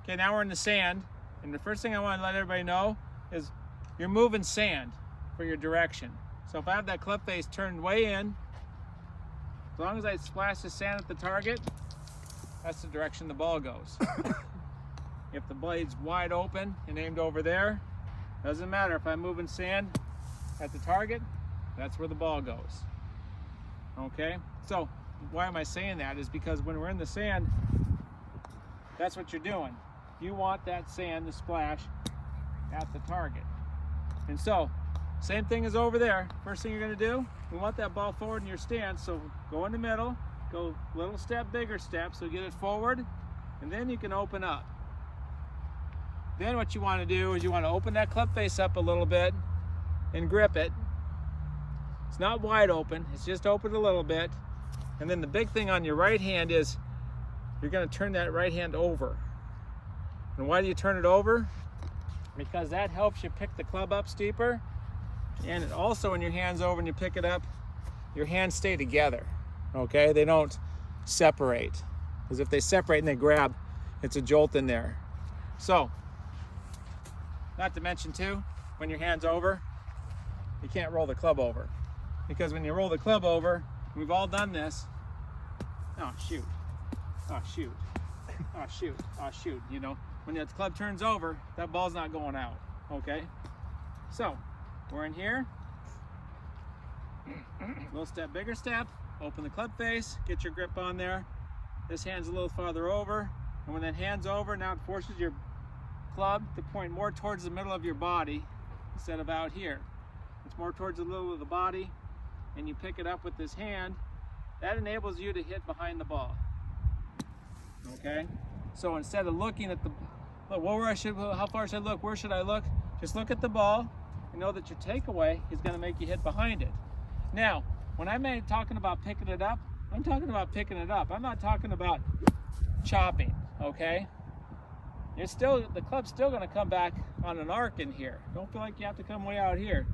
Okay, now we're in the sand, and the first thing I want to let everybody know is you're moving sand for your direction. So if I have that club face turned way in, as long as I splash the sand at the target, that's the direction the ball goes. If the blade's wide open and aimed over there, doesn't matter. If I'm moving sand at the target, that's where the ball goes. Okay, so why am I saying that is because when we're in the sand, that's what you're doing. You want that sand to splash at the target. And so, same thing as over there. First thing you're gonna do, we want that ball forward in your stance, so go in the middle, go little step, bigger step, so get it forward, and then you can open up. Then what you wanna do is you wanna open that club face up a little bit and grip it. It's not wide open, it's just open a little bit. And then the big thing on your right hand is you're gonna turn that right hand over. And why do you turn it over? Because that helps you pick the club up steeper. And also when your hand's over and you pick it up, your hands stay together, okay? They don't separate. Because if they separate and they grab, it's a jolt in there. So, not to mention too, when your hand's over, you can't roll the club over. Because when you roll the club over, we've all done this. Oh shoot, oh shoot, oh shoot, oh shoot, you know. When that club turns over, that ball's not going out, okay? So, we're in here. Little step, bigger step. Open the club face, get your grip on there. This hand's a little farther over. And when that hand's over, now it forces your club to point more towards the middle of your body instead of out here. It's more towards the middle of the body, and you pick it up with this hand. That enables you to hit behind the ball, okay? So instead of looking at the, how far should I look? Where should I look? Just look at the ball and know that your takeaway is going to make you hit behind it. Now, when I'm talking about picking it up, I'm talking about picking it up. I'm not talking about chopping, okay? The club's still going to come back on an arc in here. Don't feel like you have to come way out here.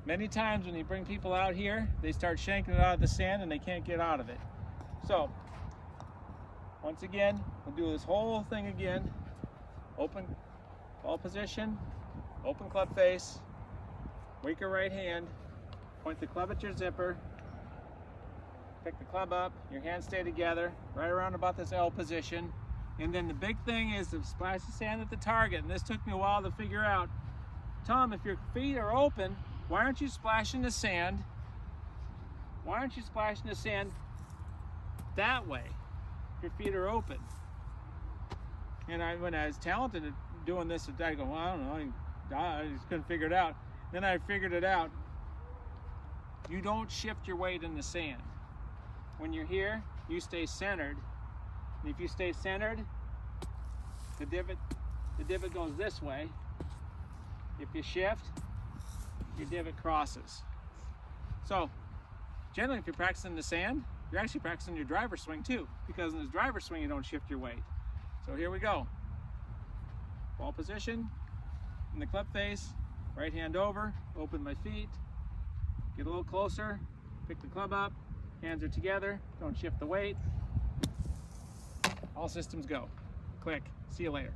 Many times when you bring people out here, they start shanking it out of the sand and they can't get out of it. So, once again, we'll do this whole thing again. Open ball position, open club face, weaker right hand, point the club at your zipper, pick the club up, your hands stay together, right around about this L position. And then the big thing is to splash the sand at the target. And this took me a while to figure out. Tom, if your feet are open, why aren't you splashing the sand? Why aren't you splashing the sand that way? If your feet are open. And when I was talented at doing this, I go, well, I don't know, I just couldn't figure it out. Then I figured it out. You don't shift your weight in the sand. When you're here, you stay centered. And if you stay centered, the divot goes this way. If you shift, your divot crosses. So, generally if you're practicing the sand, you're actually practicing your driver swing too, because in this driver swing you don't shift your weight. So here we go. Ball position, in the club face, right hand over, open my feet, get a little closer, pick the club up, hands are together, don't shift the weight. All systems go. Click. See you later.